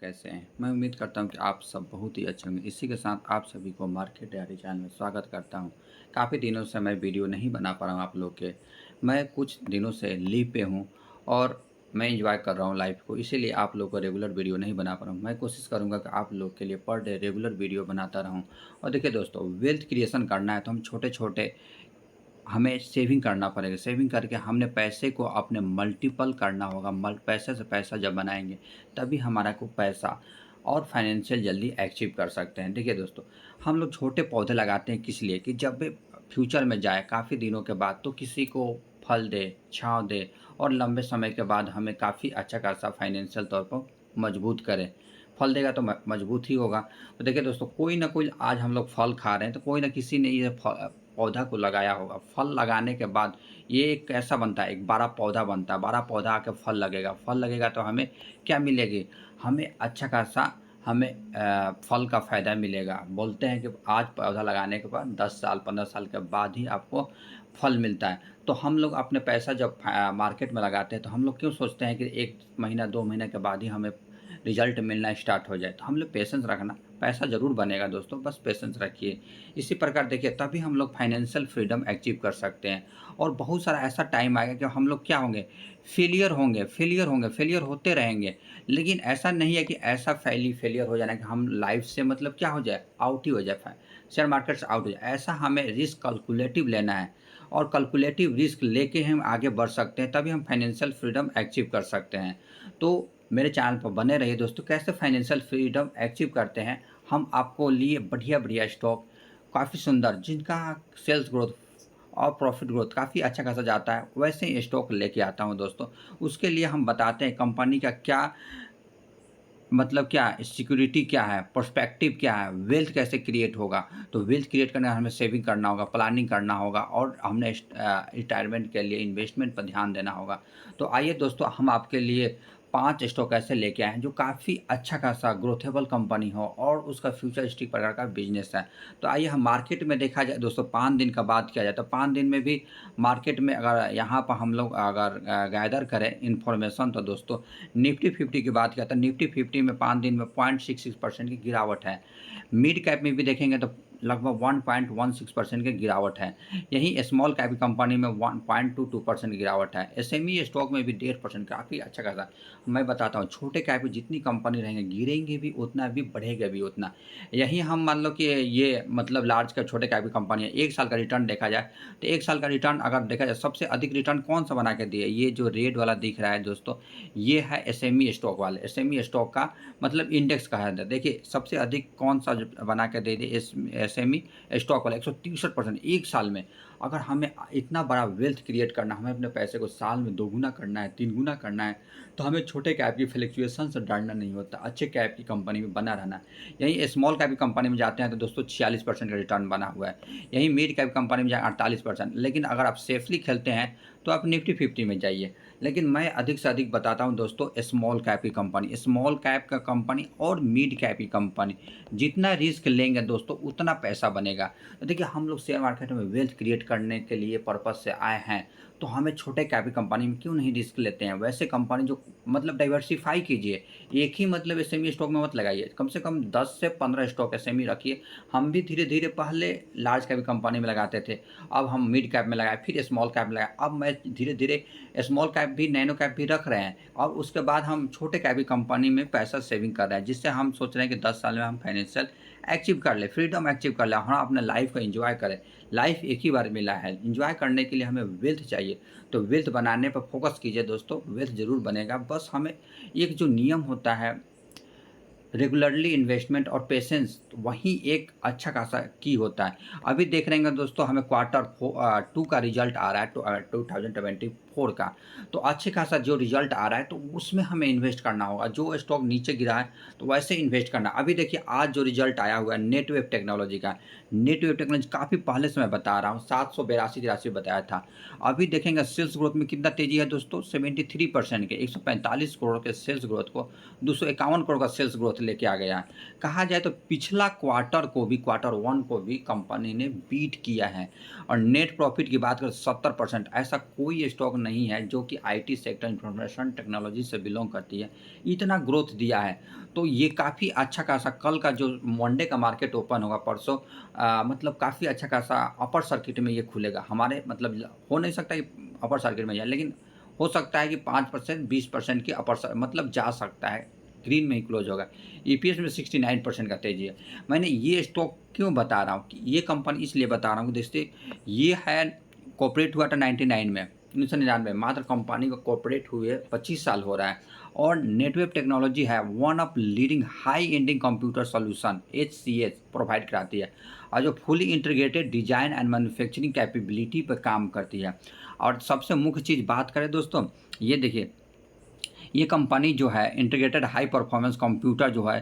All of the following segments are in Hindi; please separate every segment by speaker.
Speaker 1: कैसे हैं? मैं उम्मीद करता हूँ कि आप सब बहुत ही अच्छे होंगे। इसी के साथ आप सभी को मार्केट डायरी चैनल में स्वागत करता हूँ। काफ़ी दिनों से मैं वीडियो नहीं बना पा रहा हूँ आप लोग के। मैं कुछ दिनों से लीव पे हूँ और मैं एन्जॉय कर रहा हूँ लाइफ़ को, इसीलिए आप लोग को रेगुलर वीडियो नहीं बना पा रहा हूँ। मैं कोशिश करूँगा कि आप लोग के लिए पर डे रेगुलर वीडियो बनाता रहूँ। और देखिए दोस्तों, वेल्थ क्रिएशन करना है तो हम छोटे-छोटे हमें सेविंग करना पड़ेगा। सेविंग करके हमने पैसे को अपने मल्टीपल करना होगा। मल पैसे से पैसा जब बनाएँगे, तभी हमारा को पैसा और फाइनेंशियल जल्दी अचीव कर सकते हैं। देखिए दोस्तों, हम लोग छोटे पौधे लगाते हैं किस लिए कि जब वे फ्यूचर में जाए काफ़ी दिनों के बाद तो किसी को फल दे, छाँव दे और लंबे समय के बाद हमें काफ़ी अच्छा खासा फाइनेंशियल तौर पर मजबूत करे। फल देगा तो मजबूत ही होगा। तो देखिए दोस्तों, कोई ना कोई आज हम लोग फल खा रहे हैं तो कोई ना किसी ने ये पौधा को लगाया होगा। फल लगाने के बाद ये एक ऐसा बनता है, एक बड़ा पौधा बनता है, बड़ा पौधा आके फल लगेगा तो हमें क्या मिलेगी? हमें अच्छा खासा हमें फल का फ़ायदा मिलेगा। बोलते हैं कि आज पौधा लगाने के बाद 10 साल, 15 साल के बाद ही आपको फल मिलता है। तो हम लोग अपने पैसा जब मार्केट में लगाते हैं तो हम लोग क्यों सोचते हैं कि 1 महीना, 2 महीने के बाद ही हमें रिज़ल्ट मिलना स्टार्ट हो जाए। तो हम लोग पेशेंस रखना, पैसा ज़रूर बनेगा दोस्तों, बस पेशेंस रखिए। इसी प्रकार देखिए तभी हम लोग फाइनेंशियल फ्रीडम अचीव कर सकते हैं। और बहुत सारा ऐसा टाइम आएगा कि हम लोग क्या होंगे, फेलियर होते रहेंगे। लेकिन ऐसा नहीं है कि ऐसा फेलियर हो जाना कि हम लाइफ से मतलब क्या हो जाए, आउट ही हो जाए, शेयर मार्केट से आउट हो जाए। ऐसा हमें रिस्क कैलकुलेटिव लेना है और कैलकुलेटिव रिस्क लेके हम आगे बढ़ सकते हैं, तभी हम फाइनेंशियल फ्रीडम अचीव कर सकते हैं। तो मेरे चैनल पर बने रहिए दोस्तों, कैसे फाइनेंशियल फ्रीडम अचीव करते हैं। हम आपको लिए बढ़िया-बढ़िया स्टॉक काफ़ी सुंदर जिनका सेल्स ग्रोथ और प्रॉफिट ग्रोथ काफ़ी अच्छा खासा जाता है, वैसे ही स्टॉक लेके आता हूँ दोस्तों। उसके लिए हम बताते हैं कंपनी का क्या मतलब क्या सिक्योरिटी क्या है, पर्सपेक्टिव क्या है, वेल्थ कैसे क्रिएट होगा। तो वेल्थ क्रिएट करने हमें सेविंग करना होगा, प्लानिंग करना होगा और हमने रिटायरमेंट के लिए इन्वेस्टमेंट पर ध्यान देना होगा। तो आइए दोस्तों, हम आपके लिए 5 स्टॉक ऐसे लेके आए हैं जो काफ़ी अच्छा खासा ग्रोथेबल कंपनी हो और उसका फ्यूचरिस्टिक प्रकार का बिज़नेस है। तो आइए हम मार्केट में देखा जाए दोस्तों, 5 दिन का बात किया जाए तो 5 दिन में भी मार्केट में अगर यहाँ पर हम लोग अगर गैदर करें इन्फॉर्मेशन तो दोस्तों, निफ्टी 50 की बात किया तो निफ्टी 50 में 5 दिन में 0.66% की गिरावट है। मिड कैप में भी देखेंगे तो लगभग 1.16% की गिरावट है। यहीं स्मॉल कैप की कंपनी में 1.22% की गिरावट है। एसएमई स्टॉक में भी 1.5% काफ़ी अच्छा खासा। मैं बताता हूँ, छोटे कैप में जितनी कंपनी रहेंगे, गिरेंगे भी उतना भी, बढ़ेगा भी उतना। यही हम मान लो कि ये मतलब लार्ज कैप, छोटे कैप की कंपनी है, 1 साल का रिटर्न देखा जाए, तो 1 साल का रिटर्न अगर देखा जाए, सबसे अधिक रिटर्न कौन-सा बना के दिया? ये जो रेड वाला दिख रहा है दोस्तों, ये है एसएमई स्टॉक वाले। एसएमई स्टॉक का मतलब इंडेक्स कहा जाता है। देखिए सबसे अधिक कौन-सा जो बना के दे दिए, एसएमई स्टॉक वाला 163% 1 साल में। अगर हमें इतना बड़ा वेल्थ क्रिएट करना, हमें अपने पैसे को साल में दोगुना करना है, 3 गुना करना है, तो हमें छोटे कैप की फ्लक्चुएशन से डरना नहीं होता। अच्छे कैप की कंपनी में बना रहना है। यहीं स्मॉल कैप की कंपनी में जाते हैं तो दोस्तों 46% का रिटर्न बना हुआ है। यहीं मिड कैप कंपनी में जाए 48%। लेकिन अगर आप सेफली खेलते हैं तो आप निफ्टी 50 में जाइए। लेकिन मैं अधिक से अधिक बताता हूँ दोस्तों, स्मॉल कैप की कंपनी, स्मॉल कैप का कंपनी और मिड कैप की कंपनी। जितना रिस्क लेंगे दोस्तों उतना पैसा बनेगा। तो देखिए हम लोग शेयर मार्केट में वेल्थ क्रिएट करने के लिए पर्पज़ से आए हैं, तो हमें छोटे कैप की कंपनी में क्यों नहीं रिस्क लेते हैं। वैसे कंपनी जो मतलब डाइवर्सिफ़ाई कीजिए, एक ही मतलब एसएमई स्टॉक में मत लगाइए, कम से कम 10 से 15 स्टॉक एसएमई रखिए। हम भी धीरे-धीरे पहले लार्ज कैप की कंपनी में लगाते थे, अब हम मिड कैप में लगाए, फिर स्मॉल कैप में लगाए। अब मैं धीरे-धीरे स्मॉल कैप भी, नैनो कैप भी रख रहे हैं और उसके बाद हम छोटे कैप की कंपनी में पैसा सेविंग कर रहे हैं, जिससे हम सोच रहे हैं कि 10 साल में हम फाइनेंशियल अचीव कर लें, फ्रीडम अचीव कर लें। हाँ, अपने लाइफ़ को एन्जॉय करें। लाइफ़ एक ही बार मिला है, एन्जॉय करने के लिए हमें वेल्थ चाहिए। तो वेल्थ बनाने पर फ़ोकस कीजिए दोस्तों, वेल्थ ज़रूर बनेगा। बस हमें एक जो नियम होता है, रेगुलरली इन्वेस्टमेंट और पेशेंस, वही एक अच्छा खासा की होता है। अभी देख रहे हैं दोस्तों, हमें Q2 का रिजल्ट आ रहा है 2024 का। तो अच्छे खासा जो रिजल्ट आ रहा है तो उसमें हमें इन्वेस्ट करना होगा। जो स्टॉक नीचे गिरा है तो वैसे इन्वेस्ट करना। अभी देखिए आज जो रिजल्ट आया हुआ है नेटवेव टेक्नोलॉजी का, नेटवेव टेक्नोलॉजी काफ़ी पहले से मैं बता रहा हूँ, 782-83 बताया था। अभी देखेंगे सेल्स ग्रोथ में कितना तेज़ी है दोस्तों, 73% के 145 करोड़ के सेल्स ग्रोथ को 251 करोड़ का सेल्स ग्रोथ लेके आ गया है। कहा जाए तो पिछला क्वार्टर 1 को भी कंपनी ने बीट किया है और नेट प्रॉफिट की बात करें 70%, ऐसा कोई स्टॉक नहीं है जो कि आईटी सेक्टर इंफॉर्मेशन टेक्नोलॉजी से बिलॉन्ग करती है, इतना ग्रोथ दिया है। तो ये काफ़ी अच्छा खासा कल का जो मंडे का मार्केट ओपन होगा परसों, मतलब काफ़ी अच्छा खासा अपर सर्किट में ये खुलेगा। हमारे मतलब हो नहीं सकता कि अपर सर्किट में जाए, लेकिन हो सकता है कि 5% 20% की अपर मतलब जा सकता है, ग्रीन में ही क्लोज होगा। ईपीएस में 69% का तेज़ी है। मैंने ये स्टॉक क्यों बता रहा हूँ कि ये कंपनी इसलिए बता रहा हूँ, देखिए ये है कॉर्पोरेट हुआ था 99 में, 1999 में, मात्र कंपनी को कॉर्पोरेट हुए 25 साल हो रहा है। और नेटवेव टेक्नोलॉजी है one of leading high ending computer solution HCS provide कराती है, और जो fully integrated design and manufacturing capability पर काम करती है। और सबसे मुख्य चीज़ बात करें दोस्तों, ये देखिए ये कंपनी जो है इंटीग्रेटेड हाई परफॉर्मेंस कंप्यूटर जो है,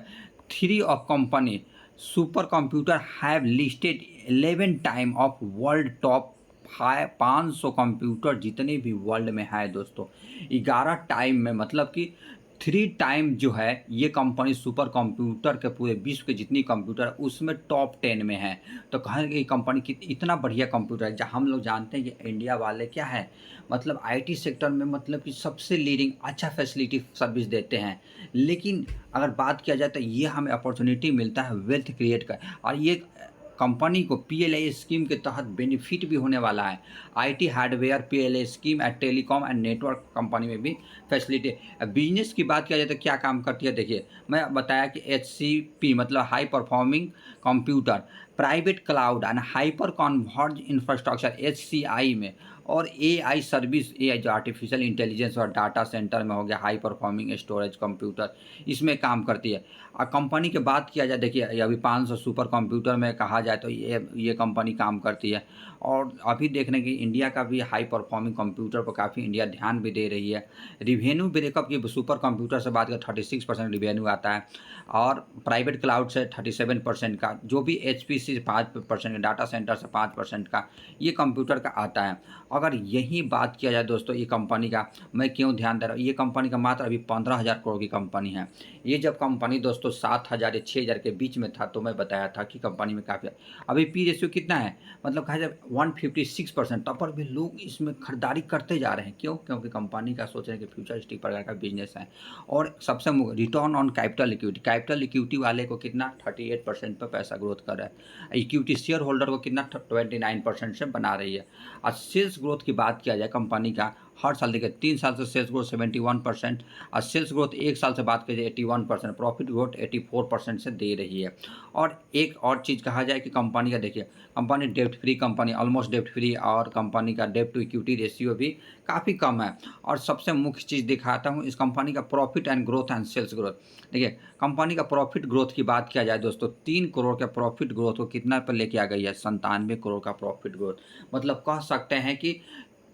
Speaker 1: three of company super computer have listed 11 time of world top 500 computer जितने भी वर्ल्ड में है दोस्तों, 11 टाइम में, मतलब कि 3 टाइम जो है ये कंपनी सुपर कंप्यूटर के पूरे विश्व के जितनी कंप्यूटर उसमें टॉप 10 में है। तो कहें कि कंपनी की इतना बढ़िया कंप्यूटर है, जहाँ हम लोग जानते हैं कि इंडिया वाले क्या है, मतलब आईटी सेक्टर में मतलब कि सबसे लीडिंग अच्छा फैसिलिटी सर्विस देते हैं। लेकिन अगर बात किया जाए तो ये हमें अपॉर्चुनिटी मिलता है वेल्थ क्रिएट का, और ये कंपनी को पीएलआई स्कीम के तहत बेनिफिट भी होने वाला है। IT hardware PLI scheme and telecom and network company में भी फैसिलिटी। बिजनेस की बात किया जाए तो क्या काम करती है, देखिए मैं बताया कि एचसीपी मतलब high performing computer, private cloud and hyper converge infrastructure HCI में, और एआई सर्विस, एआई जो आर्टिफिशियल इंटेलिजेंस और डाटा सेंटर में हो गया, हाई परफॉर्मिंग स्टोरेज कंप्यूटर, इसमें काम करती है। कंपनी की बात किया जाए, देखिए ये अभी 500 सुपर कंप्यूटर में कहा जाए तो ये कंपनी काम करती है। और अभी देखने की इंडिया का भी हाई परफॉर्मिंग कंप्यूटर पर काफ़ी इंडिया ध्यान भी दे रही है। रिवेन्यू ब्रेकअप की सुपर कंप्यूटर से बात करें 36% रिवेन्यू आता है, और प्राइवेट क्लाउड से 37% का, जो भी एचपीसी से 5% डाटा सेंटर से 5% का ये कंप्यूटर का आता है। अगर यही बात किया जाए दोस्तों ये कंपनी का, मैं क्यों ध्यान दे रहा हूँ, ये कंपनी का मात्र अभी 15,000 करोड़ की कंपनी है। ये जब कंपनी दोस्तों 7,000 या 6,000 के बीच में था तो मैं बताया था कि कंपनी में काफ़ी, अभी पी रेशियो कितना है, मतलब कहा जाए 156%, तब पर भी लोग इसमें खरीदारी करते जा रहे हैं। क्यों? क्योंकि कंपनी का सोच रहे हैं कि फ्यूचरिस्टिक प्रकार का बिजनेस है। और सबसे रिटर्न ऑन कैपिटल इक्विटी वाले को कितना 38% पर पैसा ग्रोथ कर रहा है, इक्विटी शेयर होल्डर को कितना 29% से बना रही है। और सेल्स ग्रोथ की बात किया जाए कंपनी का, हर साल देखिए 3 साल से सेल्स ग्रोथ 71%, और सेल्स ग्रोथ 1 साल से बात की जाए 81%, प्रॉफिट ग्रोथ 84% से दे रही है। और एक और चीज़ कहा जाए कि कंपनी का देखिए, कंपनी डेब्ट फ्री कंपनी, ऑलमोस्ट डेब्ट फ्री, और कंपनी का डेब्ट टू इक्विटी रेशियो भी काफ़ी कम है। और सबसे मुख्य चीज़ दिखाता हूँ इस कंपनी का profit and growth and sales growth. देखिए कंपनी का प्रॉफिट ग्रोथ की बात किया जाए दोस्तों, 3 करोड़ के प्रॉफिट ग्रोथ को कितना पर लेके आ गई है, 97 करोड़ का प्रॉफिट ग्रोथ। मतलब कह सकते हैं कि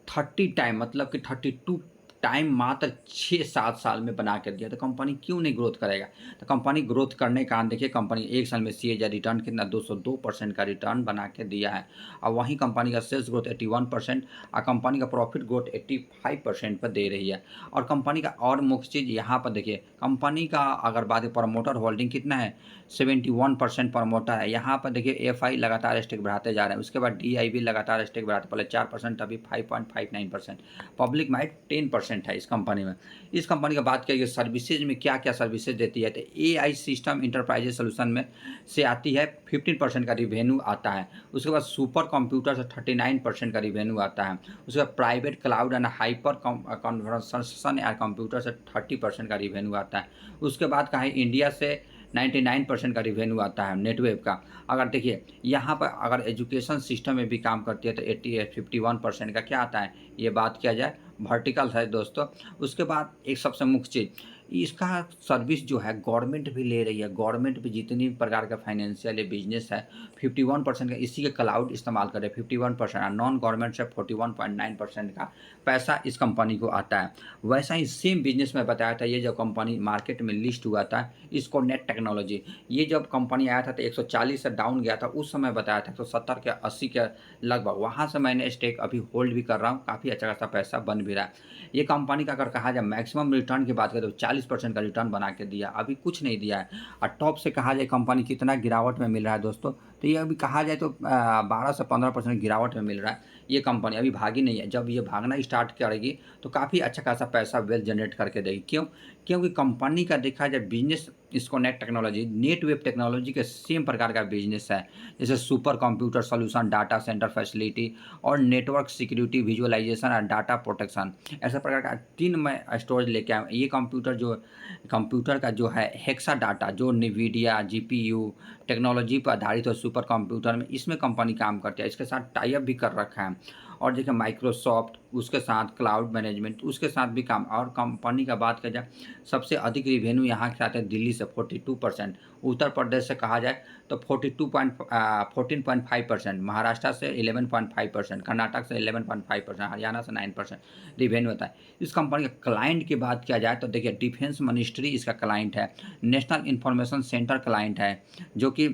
Speaker 1: 30 टाइम, मतलब कि 32 टाइम मात्र 6-7 साल में बना कर दिया। तो कंपनी क्यों नहीं ग्रोथ करेगा? तो कंपनी ग्रोथ करने का कारण देखिए, कंपनी 1 साल में सीएजी रिटर्न कितना 202% का रिटर्न बना के दिया है। और वहीं कंपनी का सेल्स ग्रोथ 81%, और कंपनी का प्रॉफिट ग्रोथ 85% पर दे रही है। और कंपनी का और मुख्य चीज़ यहाँ पर देखिए, कंपनी का अगर बात प्रमोटर होल्डिंग कितना है, 71% प्रमोटर है। यहाँ पर देखिए एफआई लगातार स्टेक बढ़ाते जा रहे हैं, उसके बाद डीआई भी लगातार स्टेक बढ़ाते, पहले 4%, अभी 5.59%, पब्लिक माइंड 10% है इस कंपनी में। इस कंपनी का बात किया सर्विसेज में क्या क्या सर्विसेज देती है, तो एआई सिस्टम इंटरप्राइजेज सोल्यूशन में से आती है, 15% का रिवेन्यू आता है। उसके बाद सुपर कंप्यूटर से 39% का रिवेन्यू आता है। उसके बाद private cloud and hyper conversation या कंप्यूटर से 30% का रिवेन्यू आता है। उसके बाद कहा है इंडिया से 99% का रिवेन्यू आता है नेटवेव का। अगर देखिए यहाँ पर अगर एजुकेशन सिस्टम में भी काम करती है तो 51% का क्या आता है, ये बात किया जाए वर्टिकल है दोस्तों। उसके बाद एक सबसे मुख्य चीज़, इसका सर्विस जो है गवर्नमेंट भी ले रही है, गवर्नमेंट भी जितनी प्रकार का फाइनेंशियल या बिजनेस है 51% का इसी के क्लाउड इस्तेमाल कर रहे हैं, 51%, और नॉन गवर्नमेंट से 41.9% का पैसा इस कंपनी को आता है। वैसा ही सेम बिजनेस में बताया था, ये जब कंपनी मार्केट में लिस्ट हुआ था, इसको नेट टेक्नोलॉजी, ये जब कंपनी आया था तो 140 से डाउन गया था, उस समय बताया था 170 के 80 के लगभग, वहाँ से मैंने स्टेक अभी होल्ड भी कर रहा हूँ, काफ़ी अच्छा खासा पैसा बन भी रहा है। ये कंपनी का अगर कहा जाए मैक्सिमम रिटर्न की बात करें तो 40% का रिटर्न बना के दिया, अभी कुछ नहीं दिया है। और टॉप से कहा जाए कंपनी कितना गिरावट में मिल रहा है दोस्तों, तो ये अभी कहा जाए तो 12 से 15% गिरावट में मिल रहा है। ये कंपनी अभी भागी नहीं है, जब ये भागना स्टार्ट करेगी तो काफ़ी अच्छा खासा पैसा वेल्थ जनरेट करके देगी। क्यों? क्योंकि कंपनी का देखा जाए बिज़नेस, इसको net technology, net web technology के सेम प्रकार का बिज़नेस है। जैसे super computer solution, data centre facility और नेटवर्क सिक्योरिटी, विजुअलाइजेशन और डाटा प्रोटेक्शन, ऐसा प्रकार का 3 मैं स्टोरेज लेके आया हूँ। ये कंप्यूटर का जो है हेक्सा डाटा, जो NVIDIA जीपीयू टेक्नोलॉजी पर आधारित और सुपर कंप्यूटर में, इसमें कंपनी काम करती है। इसके साथ टाई अप भी कर रखा है। और देखिए माइक्रोसॉफ्ट, उसके साथ क्लाउड मैनेजमेंट, उसके साथ भी काम। और कंपनी का बात किया जाए, सबसे अधिक रिवेन्यू यहाँ के आते हैं दिल्ली से 42%, उत्तर प्रदेश से कहा जाए तो 14.5%, महाराष्ट्र से 11.5%, कर्नाटक से 11.5%, हरियाणा से 9% रिवेन्यू होता है। इस कंपनी के क्लाइंट की बात किया जाए तो देखिए डिफेंस मिनिस्ट्री इसका क्लाइंट है, नेशनल इंफॉर्मेशन सेंटर क्लाइंट है, जो कि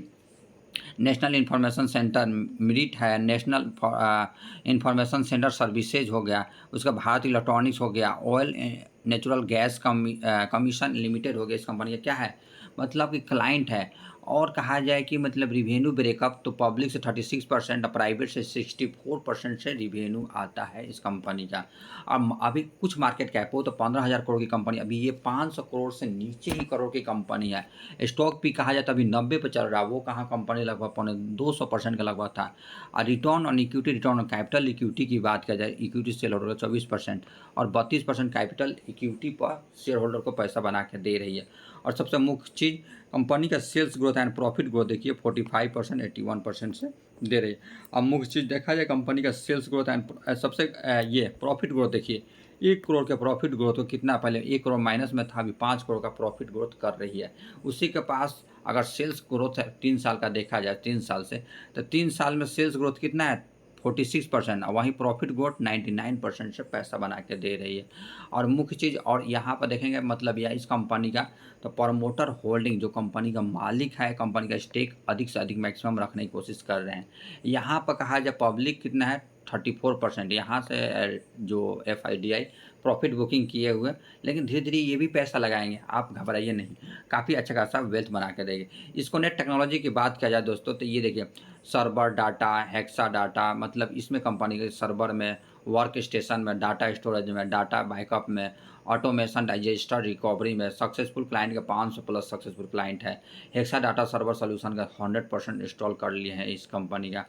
Speaker 1: नेशनल इंफॉर्मेशन सेंटर मिरिट है, नेशनल इंफॉर्मेशन सेंटर सर्विसेज हो गया, उसका भारत इलेक्ट्रॉनिक्स हो गया, oil natural gas commission limited हो गया। इस कंपनी का क्या है, मतलब कि क्लाइंट है। और कहा जाए कि मतलब रिवेन्यू ब्रेकअप तो पब्लिक से 36% और प्राइवेट से 64% से रिवेन्यू आता है इस कंपनी का। अब अभी कुछ मार्केट कैप हो तो 15,000 करोड़ की कंपनी, अभी ये 500 करोड़ से नीचे ही करोड़ की कंपनी है। स्टॉक भी कहा जाता है अभी 90 पे चल रहा है, वो कहाँ कंपनी लगभग पौने 200% का लगभग था। और return on equity, return on capital equity की बात किया जाए, इक्विटी शेयर होल्डर को 24% और 32% कैपिटल इक्विटी पर शेयर होल्डर को पैसा बना के दे रही है। और सबसे मुख्य चीज़, कंपनी का sales growth and profit growth देखिए 45%, 81% से दे रही है। अब मुख्य चीज़ देखा जाए कंपनी का सेल्स ग्रोथ एंड सबसे ये प्रॉफिट ग्रोथ देखिए, 1 करोड़ के प्रॉफिट ग्रोथ को कितना, पहले 1 करोड़ माइनस में था, अभी 5 करोड़ का प्रॉफिट ग्रोथ कर रही है। उसी के पास अगर सेल्स ग्रोथ है 3 साल का देखा जाए, 3 साल से, तो 3 साल में सेल्स ग्रोथ कितना है, 46%, और वहीं प्रॉफिट ग्रोथ 99% से पैसा बना के दे रही है। और मुख्य चीज़, और यहाँ पर देखेंगे मतलब यह इस कंपनी का तो प्रमोटर होल्डिंग, जो कंपनी का मालिक है, कंपनी का स्टेक अधिक से अधिक मैक्सिमम रखने की कोशिश कर रहे हैं। यहाँ पर कहा जाए पब्लिक कितना है, 34%। यहाँ से जो FIDI प्रॉफिट बुकिंग किए हुए, लेकिन धीरे-धीरे ये भी पैसा लगाएँगे, आप घबराइए नहीं, काफ़ी अच्छा खासा वेल्थ बना के देंगे। इसको नेट टेक्नोलॉजी की बात किया जाए दोस्तों, तो ये देखिए सर्वर डाटा, हेक्सा डाटा, मतलब इसमें कंपनी के सर्वर में, वर्क स्टेशन में, डाटा स्टोरेज में, डाटा बैकअप में, ऑटोमेशन, डाइजेस्टर, रिकवरी में सक्सेसफुल क्लाइंट के 500 प्लस सक्सेसफुल क्लाइंट है। हेक्सा डाटा सर्वर सॉल्यूशन का 100% इंस्टॉल कर लिए हैं इस कंपनी का।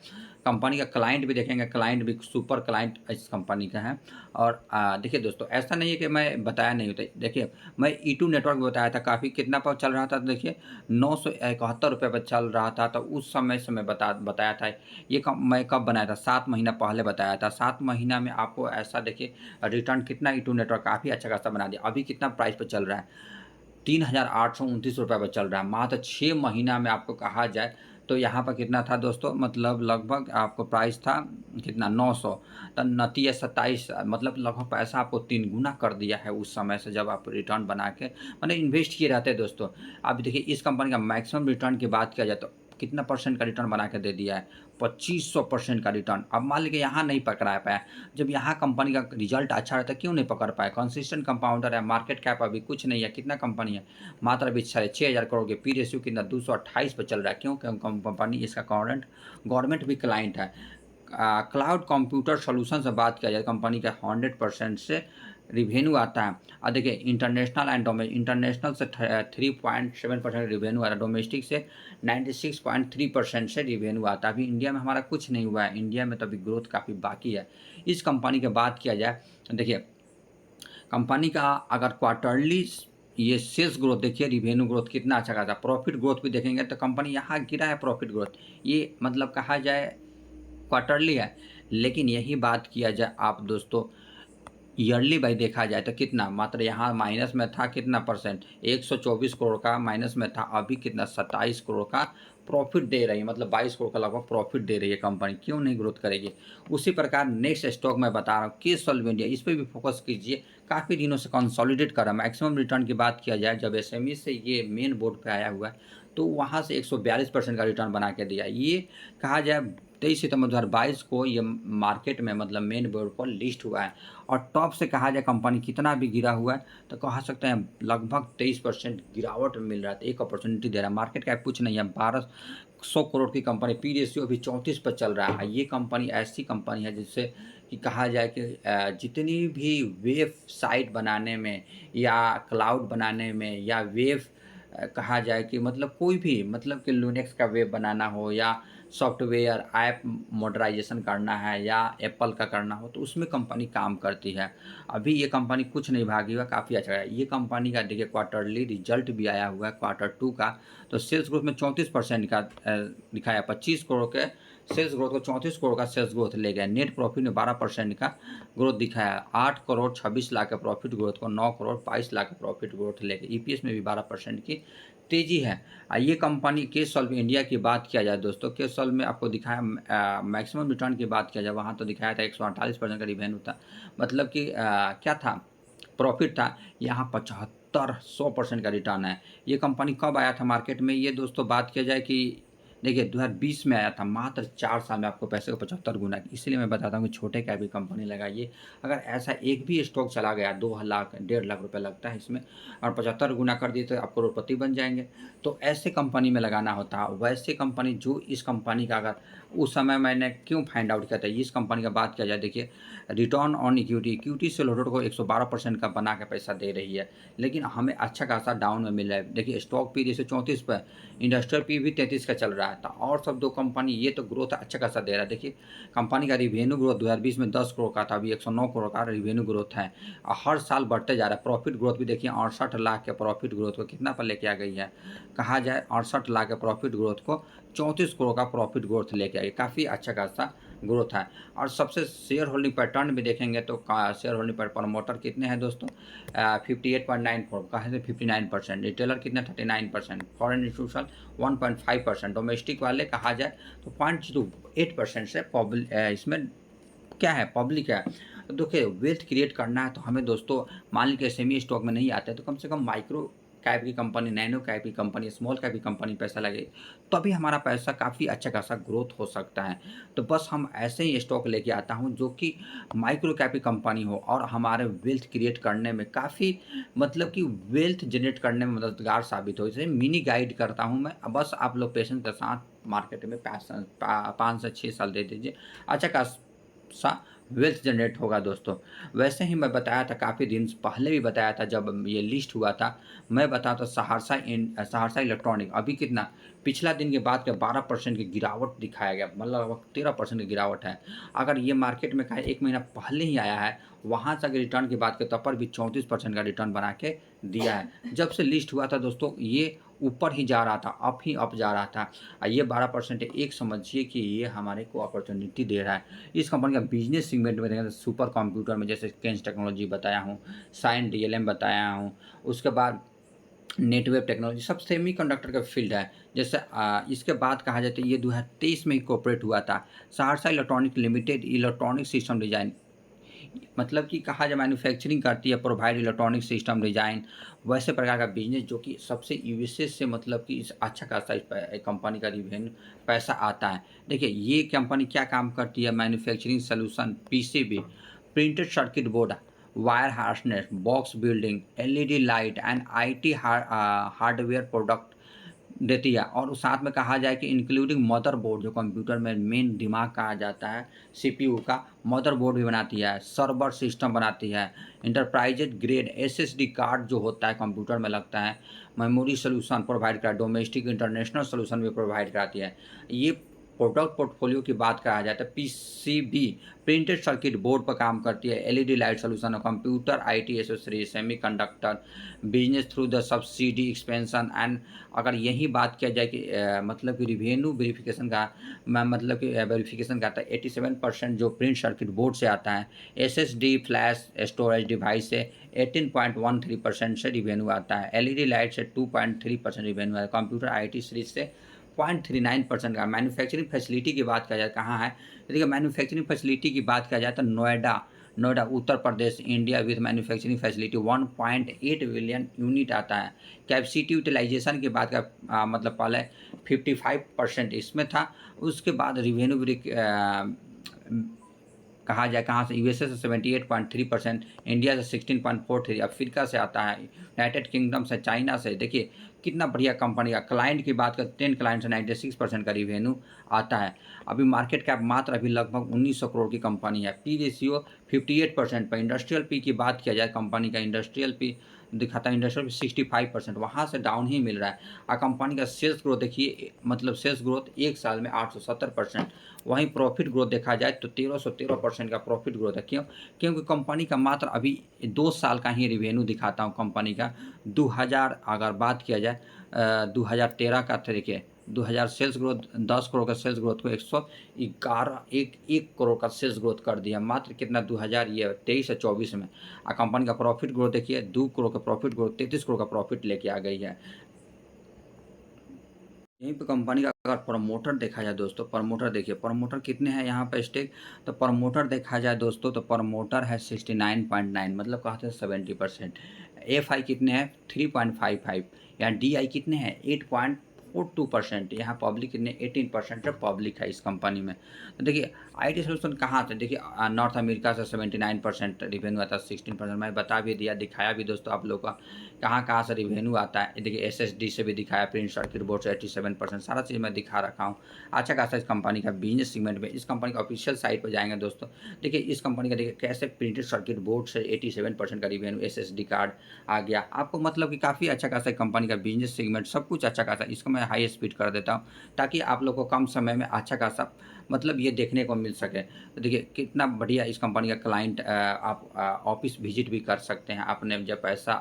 Speaker 1: कंपनी का क्लाइंट भी देखेंगे, क्लाइंट भी सुपर क्लाइंट इस कंपनी का है। और देखिए दोस्तों, ऐसा नहीं है कि मैं बताया नहीं होता, देखिए मैं E2 नेटवर्क बताया था, काफ़ी कितना पर चल रहा था, तो देखिए 971 रुपये पर चल रहा था, तो उस समय से मैं बताया था। ये मैं कब बनाया था, 7 महीना पहले बताया था। 7 महीना में आपको ऐसा देखिए रिटर्न कितना, E2 नेटवर्क काफ़ी अच्छा खासा बना दिया। अभी कितना प्राइस पर चल रहा है, 3,829 रुपये पर चल रहा है। मात्र 6 महीना में आपको कहा जाए तो यहाँ पर कितना था दोस्तों, मतलब लगभग आपको प्राइस था कितना, 900, तो 29-27, मतलब लगभग पैसा आपको 3 गुना कर दिया है उस समय से, जब आप रिटर्न बना के मैंने इन्वेस्ट किए रहते हैं दोस्तों। अब देखिए इस कंपनी का मैक्सिमम रिटर्न की बात किया जाए तो कितना परसेंट का रिटर्न बना के दे दिया है, 2500% का रिटर्न। अब मान लीजिए यहाँ नहीं पकड़ा पाया, जब यहाँ कंपनी का रिजल्ट अच्छा रहता है क्यों नहीं पकड़ पाए, कंसिस्टेंट कंपाउंडर है, मार्केट कैप अभी कुछ नहीं है, कितना कंपनी है, मात्र अभी 6,500 करोड़ के, पी रेशियो कितना 228 पे चल रहा है। क्यों? क्योंकि कंपनी, इसका गवर्नमेंट भी क्लाइंट है। क्लाउड कंप्यूटर सॉल्यूशन से बात किया जाए, कंपनी का 100% से रिवेन्यू आता है। और देखिए इंटरनेशनल से 3.7% रिवेन्यू आ रहा है, डोमेस्टिक से 96.3% से रिवेन्यू आता है। अभी इंडिया में हमारा कुछ नहीं हुआ है, इंडिया में तो अभी ग्रोथ काफ़ी बाकी है। इस कंपनी की बात किया जाए, देखिए कंपनी का अगर क्वार्टरली ये सेल्स ग्रोथ देखिए, रिवेन्यू ग्रोथ कितना अच्छा खासा, प्रॉफिट ग्रोथ भी देखेंगे तो कंपनी यहाँ गिरा है प्रॉफिट ग्रोथ, ये मतलब कहा जाए क्वार्टरली है। लेकिन यही बात किया जाए आप दोस्तों, ईयरली बाई देखा जाए तो कितना, मात्र यहाँ माइनस में था कितना परसेंट, 124 करोड़ का माइनस में था, अभी कितना 27 करोड़ का प्रॉफ़िट दे रही है, मतलब 22 करोड़ का लगभग प्रॉफ़िट दे रही है कंपनी, क्यों नहीं ग्रोथ करेगी? उसी प्रकार नेक्स्ट स्टॉक मैं बता रहा हूँ केसॉल्व इंडिया, इस पे भी फ़ोकस कीजिए। काफ़ी दिनों से कंसोलिडेट कर रहा है। मैक्सिमम रिटर्न की बात किया जाए, जब एसएमई से ये मेन बोर्ड पे आया हुआ है, तो वहाँ से 142% का रिटर्न बना के दिया। ये कहा जाए 23 सितंबर 2022 को ये मार्केट में मतलब मेन बोर्ड पर लिस्ट हुआ है, और टॉप से कहा जाए कंपनी कितना भी गिरा हुआ है, तो कह सकते हैं लगभग 23% गिरावट मिल रहा है। तो एक अपॉर्चुनिटी दे रहा है। मार्केट कैप कुछ नहीं है, 1200 करोड़ की कंपनी, पी रेशियो अभी 34 पर चल रहा है। ये कंपनी ऐसी कंपनी है जिससे कि कहा जाए कि जितनी भी वेब साइट बनाने में या क्लाउड बनाने में या वेब कहा जाए कि मतलब कोई भी मतलब कि लिनक्स का वेब बनाना हो या सॉफ्टवेयर ऐप मॉडर्नाइजेशन करना है या एप्पल का करना हो, तो उसमें कंपनी काम करती है। अभी ये कंपनी कुछ नहीं भागी हुआ, काफ़ी अच्छा है। ये कंपनी का देखिए क्वार्टरली रिजल्ट भी आया हुआ है क्वार्टर 2 का, तो सेल्स ग्रोथ में 34% का दिखाया, 25 करोड़ के सेल्स ग्रोथ को 34 करोड़ का सेल्स ग्रोथ ले गया। नेट प्रॉफिट में 12% का ग्रोथ दिखाया, 8 करोड़ 26 लाख का प्रॉफिट ग्रोथ को 9 करोड़ 22 लाख का प्रॉफिट ग्रोथ ले गया। ईपीएस में भी 12% की तेज़ी है। ये कंपनी केसॉल्व इंडिया की बात किया जाए दोस्तों, केसॉल्व में आपको दिखाया मैक्सिमम रिटर्न की बात किया जाए, वहाँ तो दिखाया था 148% का रिवेन्यू था। मतलब कि क्या था, प्रॉफिट था। यहाँ 75 100% का रिटर्न है। ये कंपनी कब आया था मार्केट में, ये दोस्तों बात किया जाए कि देखिए 2020 में आया था, मात्र 4 साल में आपको पैसे को 75 गुना, इसलिए मैं बताता हूँ कि छोटे कैप की कंपनी लगाइए। अगर ऐसा एक भी स्टॉक चला गया 2 लाख 1.5 लाख रुपए लगता है इसमें, और 75 गुना कर दिए तो आप करोड़पति बन जाएँगे। तो ऐसे कंपनी में लगाना होता है। वैसे कंपनी जो इस कंपनी का, अगर उस समय मैंने क्यों फाइंड आउट किया था, इस कंपनी का बात किया जाए, देखिए रिटर्न ऑन इक्विटी, इक्विटी से होल्डर को 112% का बना के पैसा दे रही है, लेकिन हमें अच्छा खासा डाउन में मिल रहा है। देखिए स्टॉक पी जैसे 34 पे, इंडस्ट्रियल पी भी 33 का चल रहा है, तो और सब 2 कंपनी ये तो ग्रोथ अच्छा खासा दे रहा है। देखिए कंपनी का रिवेन्यू ग्रोथ 2020 में 10 करोड़ का था, अभी 109 करोड़ का रिवेन्यू ग्रोथ है, और हर साल बढ़ते जा रहा है। प्रॉफिट ग्रोथ भी देखिए 68 लाख के प्रॉफिट ग्रोथ को कितना पर लेके आ गई है, कहा जाए 68 लाख के प्रॉफिट ग्रोथ को 34 करोड़ का प्रॉफिट ग्रोथ लेके आई, काफ़ी अच्छा खासा ग्रोथ है। और सबसे शेयर होल्डिंग पैटर्न भी देखेंगे तो शेयर होल्डिंग पर प्रमोटर कितने हैं दोस्तों, 58.94, कहाँ से 59%, रिटेलर कितने 39%, फॉरेन इंस्टीट्यूशन 1.5%, डोमेस्टिक वाले कहा जाए तो 0.8% से इसमें क्या है, पब्लिक है। तो देखिए वेल्थ क्रिएट करना है तो हमें दोस्तों, मान लीजिए सेमी स्टॉक में नहीं आते, तो कम से कम माइक्रो कैप की कंपनी, नैनो कैप की कंपनी, स्मॉल कैप की कंपनी पैसा लगे, तभी हमारा पैसा काफ़ी अच्छा खासा ग्रोथ हो सकता है। तो बस हम ऐसे ही स्टॉक लेके आता हूँ जो कि माइक्रो कैप की कंपनी हो और हमारे वेल्थ क्रिएट करने में काफ़ी, मतलब कि वेल्थ जनरेट करने में मददगार साबित हो। जैसे मिनी गाइड करता हूँ मैं, बस आप लोग पेशेंस के साथ मार्केट में 5 से 6 साल दे दीजिए, अच्छा खासा वेल्थ जनरेट होगा दोस्तों। वैसे ही मैं बताया था, काफ़ी दिन पहले भी बताया था जब ये लिस्ट हुआ था, मैं बताता सहरसा इलेक्ट्रॉनिक अभी कितना, पिछला दिन के बाद के 12% की गिरावट दिखाया गया, मतलब लगभग 13% की गिरावट है। अगर ये मार्केट में कहा 1 महीना पहले ही आया है, वहाँ से अगर रिटर्न की बात करें तब पर भी 34% का रिटर्न बना के दिया है। जब से लिस्ट हुआ था दोस्तों, ये ऊपर ही जा रहा था, अप ही अप जा रहा था। ये 12% एक समझिए कि ये हमारे को अपॉर्च्युनिटी दे रहा है। इस कंपनी का बिज़नेस सेगमेंट में देखें तो सुपर कंप्यूटर में जैसे केन्स टेक्नोलॉजी बताया हूँ, साइन डीएलएम बताया हूँ, उसके बाद नेटवेव टेक्नोलॉजी, सब सेमीकंडक्टर का फील्ड है। जैसे इसके बाद कहा जाए तो ये 2023 में इनकॉर्पोरेट हुआ था। Saharsa electronic limited electronic system design, मतलब कि कहा जाए मैन्युफैक्चरिंग करती है, प्रोवाइड इलेक्ट्रॉनिक सिस्टम डिज़ाइन, वैसे प्रकार का बिज़नेस जो कि सबसे यूएसए से, मतलब कि इस अच्छा खासा इस कंपनी का रिवेन्यू पैसा आता है। देखिए ये कंपनी क्या काम करती है, manufacturing solution, PCB, printed circuit board, wire harness, box building, LED light and IT hardware product देती है। और साथ में कहा जाए कि इंक्लूडिंग मदरबोर्ड, जो कंप्यूटर में मेन दिमाग कहा जाता है, सीपीयू का मदरबोर्ड भी बनाती है, सर्वर सिस्टम बनाती है, इंटरप्राइजेज ग्रेड एसएसडी कार्ड जो होता है कंप्यूटर में लगता है, मेमोरी सॉल्यूशन प्रोवाइड करा, डोमेस्टिक इंटरनेशनल सॉल्यूशन भी प्रोवाइड कराती है। ये प्रोडक्ट पोर्टफोलियो की बात कहा जाए तो पीसीबी, प्रिंटेड सर्किट बोर्ड पर काम करती है, LED light solution, computer IT accessories, semiconductor business through the subsidy expansion and, अगर यही बात किया जाए कि मतलब कि रिवेन्यू वेरिफिकेशन का, मैं मतलब कि वेरिफिकेशन का आता है 87% जो प्रिंट सर्किट बोर्ड से आता है, एसएसडी फ्लैश स्टोरेज डिवाइस से 18.13% से रिवेन्यू आता है, एलईडी लाइट से 2.3% रिवेन्यू आता है, कंप्यूटर आईटी सीरीज से 0.39% का। मैन्युफैक्चरिंग फैसिलिटी की बात किया जाए कहाँ है? तो देखिए मैन्युफैक्चरिंग फैसिलिटी की बात किया जाए तो Noida Noida Uttar Pradesh India with manufacturing facility 1.8 billion unit आता है। कैपेसिटी यूटिलाइजेशन की बात का मतलब पहले 55% इसमें था, उसके बाद रिवेन्यू भी कहा जाए कहाँ से यूएसए से 78.3%, इंडिया से 16.43, अफ्रीका से आता है, यूनाइटेड किंगडम से, चाइना से। देखिए कितना बढ़िया कंपनी का क्लाइंट की बात करें 10 क्लाइंट से 96% का रिवेन्यू आता है। अभी मार्केट कैप मात्र अभी लगभग 1900 करोड़ की कंपनी है। पी रेशियो 58% पर। इंडस्ट्रियल पी की बात किया जाए कंपनी का इंडस्ट्रियल पी दिखाता है, इंडस्ट्रियल पी 65%, वहाँ से डाउन ही मिल रहा है। कंपनी का सेल्स ग्रोथ देखिए मतलब सेल्स ग्रोथ एक साल में 870%। वहीं प्रॉफिट ग्रोथ देखा जाए तो 1313% का प्रॉफिट ग्रोथ है। क्यों? क्योंकि कंपनी का मात्र अभी 2 साल का ही रिवेन्यू दिखाता हूँ कंपनी का। 2000 अगर बात किया जाए 2013 का तो देखिए 2000 सेल्स ग्रोथ 10 करोड़ का सेल्स ग्रोथ को 111 1 करोड़ का सेल्स ग्रोथ कर दिया मात्र कितना 2000 ये 23 या 24 में। कंपनी का प्रॉफिट ग्रोथ देखिए 2 करोड़ का प्रॉफिट ग्रोथ 33 करोड़ का प्रॉफिट लेके आ गई है। यहीं पे कंपनी का अगर प्रमोटर देखा जाए दोस्तों, प्रमोटर देखिए प्रमोटर कितने हैं यहाँ पे स्टेक, तो प्रमोटर देखा जाए दोस्तों तो प्रमोटर है 69.9 मतलब कहते हैं 70%। एफ आई कितने हैं 3.55, या डी आई कितने हैं 8.42%। यहाँ पब्लिक कितने 18% है पब्लिक है इस कंपनी में। तो देखिए आई टी सोल्यूशन कहाँ से देखिए नॉर्थ अमेरिका से 79% रिवेन्यू आता है, 16% मैं बता भी दिया दिखाया भी दोस्तों आप लोगों का कहाँ-कहाँ से रिवेन्यू आता है। देखिए एसएसडी से भी दिखाया, प्रिंट सर्किट बोर्ड से 87%, सारा चीज़ मैं दिखा रखा हूँ। अच्छा खासा इस कंपनी का बिज़नेस सेगमेंट में इस कंपनी का ऑफिशियल साइट पर जाएँगे दोस्तों। देखिए इस कंपनी का देखिए कैसे प्रिंटेड सर्किट बोर्ड से 87% का रिवेन्यू, एसएसडी कार्ड आ गया। आपको मतलब कि काफ़ी अच्छा खासा कंपनी का बिज़नेस सेगमेंट सब कुछ अच्छा खासा इसको मैं हाई स्पीड कर देता हूँ, ताकि आप लोग को कम समय में अच्छा खासा मतलब ये देखने को मिल सके। तो देखिए कितना बढ़िया इस कंपनी का क्लाइंट आप ऑफ़िस विज़िट भी कर सकते हैं। आपने जब पैसा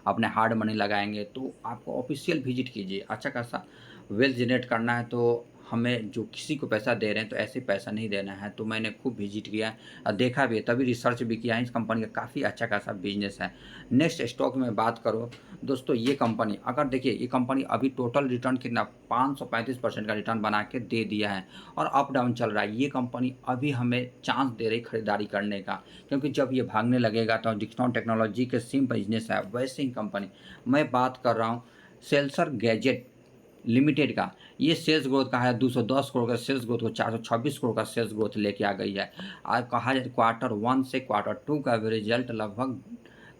Speaker 1: अपने हार्ड मनी लगाएँगे तो आपको ऑफ़िशियल विज़िट कीजिए। अच्छा खासा वेल्थ जनरेट करना है तो हमें जो किसी को पैसा दे रहे हैं तो ऐसे पैसा नहीं देना है। तो मैंने खूब विज़िट किया देखा भी है, तभी रिसर्च भी किया है। इस कंपनी का काफ़ी अच्छा खासा बिज़नेस है। नेक्स्ट स्टॉक में बात करूँ दोस्तों ये कंपनी अगर देखिए ये कंपनी अभी टोटल रिटर्न कितना 535% का रिटर्न बना के दे दिया है और अप डाउन चल रहा है। ये कंपनी अभी हमें चांस दे रही खरीदारी करने का, क्योंकि जब ये भागने लगेगा तो डिस्काउंट टेक्नोलॉजी के सेम बिजनेस है वैसे ही कंपनी। मैं बात कर रहा हूँ सेल्सर गैजेट लिमिटेड का। ये सेल्स ग्रोथ का है 210 करोड़ का सेल्स ग्रोथ को 426 करोड़ का सेल्स ग्रोथ लेके आ गई है। आज कहा जाए क्वार्टर 1 से क्वार्टर 2 का भी रिजल्ट लगभग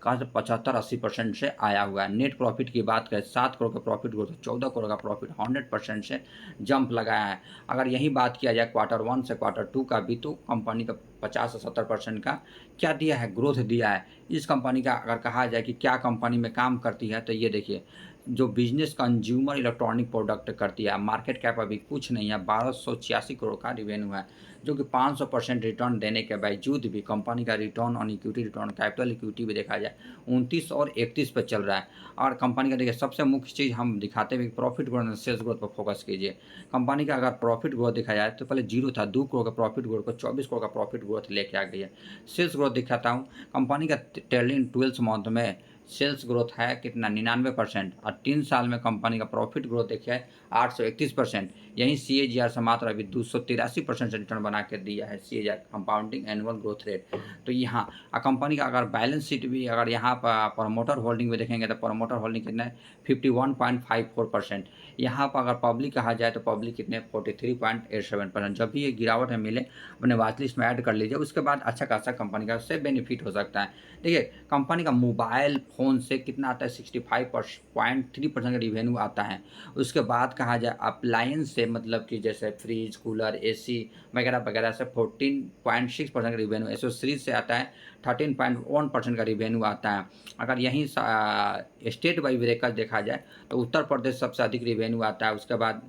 Speaker 1: कहा जाए 75-80% से आया हुआ है। नेट प्रॉफिट की बात करें 7 करोड़ का प्रॉफिट ग्रोथ 14 करोड़ का प्रॉफिट 100% से जंप लगाया है। अगर यही बात किया जाए क्वार्टर 1 से क्वार्टर 2 का भी तो कंपनी का 50 से 70% का क्या दिया है ग्रोथ दिया है। इस कंपनी का अगर कहा जाए कि क्या कंपनी में काम करती है तो ये देखिए जो बिज़नेस कंज्यूमर इलेक्ट्रॉनिक प्रोडक्ट करती है, मार्केट कैप अभी कुछ नहीं है, 1286 करोड़ का रिवेन्यू है, जो कि 500% रिटर्न देने के बावजूद भी कंपनी का return on equity, return capital equity भी देखा जाए 29 और 31 पे चल रहा है। और कंपनी का देखिए सबसे मुख्य चीज़ हम दिखाते हुए प्रॉफिट ग्रोथ, सेल्स ग्रोथ पर फोकस कीजिए। कंपनी का अगर प्रॉफिट ग्रोथ देखा जाए तो पहले जीरो था, 2 करोड़ का प्रॉफिट ग्रोथ को 24 करोड़ का प्रॉफिट ग्रोथ लेके आ गई है। सेल्स ग्रोथ दिखाता हूँ, कंपनी का ट्रेलिंग 12 मंथ में सेल्स ग्रोथ है कितना 99% और 3 साल में कंपनी का प्रॉफिट ग्रोथ देखिए 831%। यहीं सीएजीआर से मात्र अभी 283% से रिटर्न बना के दिया है CAGR compounding annual growth rate. तो यहाँ कंपनी का अगर बैलेंस शीट भी अगर यहाँ पर प्रमोटर होल्डिंग में देखेंगे तो प्रमोटर होल्डिंग कितना है 51.54%। यहाँ पर अगर पब्लिक कहा जाए तो पब्लिक कितने 43.87%। जब भी ये गिरावट है मिले अपने वॉच लिस्ट में ऐड कर लीजिए, उसके बाद अच्छा खासा कंपनी का उससे बेनिफिट हो सकता है। देखिए कंपनी का मोबाइल फ़ोन से कितना आता है 65.3% का रिवेन्यू आता है। उसके बाद कहा जाए अप्लायंस से मतलब कि जैसे फ्रिज, कूलर, एसी वगैरह-वगैरह से 14.6% का रिवेन्यू, एक्सेसरीज़ से आता है 13.1% का रिवेन्यू आता है। अगर यहीं स्टेट वाइज़ ब्रेकअप देखा जाए तो उत्तर प्रदेश सबसे अधिक रिवेन्यू आता है, उसके बाद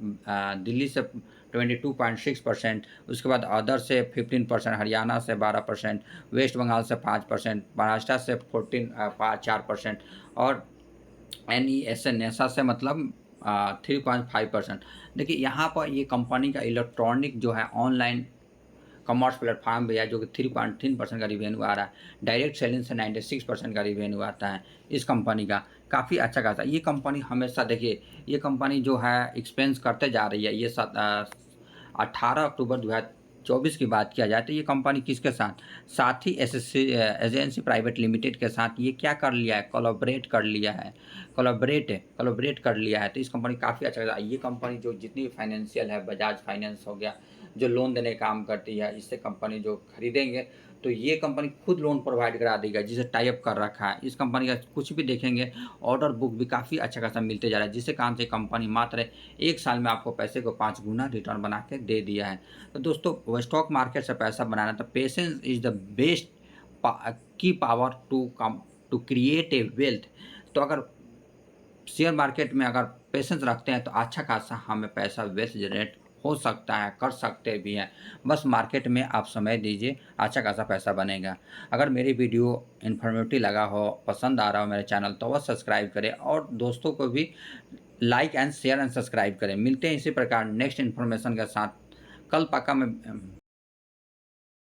Speaker 1: दिल्ली से 22.6%, उसके बाद अदर से 15%, हरियाणा से 12%, वेस्ट बंगाल से 5%, महाराष्ट्र से 4% और एनईएसए नेसा से मतलब 3.5%। देखिए यहाँ पर ये कंपनी का इलेक्ट्रॉनिक जो है ऑनलाइन कॉमर्स प्लेटफ़ॉर्म भी है जो कि 3.3% का रिवेन्यू आ रहा है। डायरेक्ट सेलिंग से 96% का रिवेन्यू आता है इस कंपनी का। काफ़ी अच्छा खासा ये कंपनी हमेशा देखिए, ये कंपनी जो है एक्सपेंस करते जा रही है। 18 अक्टूबर 2024 की बात किया जाए तो ये कंपनी किसके साथ? साथी एजेंसी प्राइवेट लिमिटेड के साथ ये क्या कर लिया है? कोलैबोरेट कर लिया है। कोलैबोरेट कर लिया है। तो इस कंपनी काफ़ी अच्छा लगा। ये कंपनी जो जितनी फाइनेंशियल है, बजाज फाइनेंस हो गया, जो लोन देने का काम करती है, इससे कंपनी जो खरीदेंगे तो ये कंपनी खुद लोन प्रोवाइड करा देगा, जिसे टाई अप कर रखा है। इस कंपनी का कुछ भी देखेंगे, ऑर्डर बुक भी काफ़ी अच्छा खासा मिलते जा रहा है, जिससे काम से कंपनी मात्र 1 साल में आपको पैसे को 5 गुना रिटर्न बना के दे दिया है। तो दोस्तों, वो स्टॉक मार्केट से पैसा बनाना तो patience is the best key power to create a wealth. तो अगर शेयर मार्केट में अगर पेशेंस रखते हैं तो अच्छा खासा हमें पैसा वेल्थ जनरेट हो सकता है, कर सकते भी हैं। बस मार्केट में आप समय दीजिए, अच्छा खासा पैसा बनेगा। अगर मेरी वीडियो इन्फॉर्मेटिव लगा हो, पसंद आ रहा हो मेरे चैनल तो वह सब्सक्राइब करें और दोस्तों को भी like and share and subscribe करें। मिलते हैं इसी प्रकार नेक्स्ट इन्फॉर्मेशन के साथ। कल पक्का मैं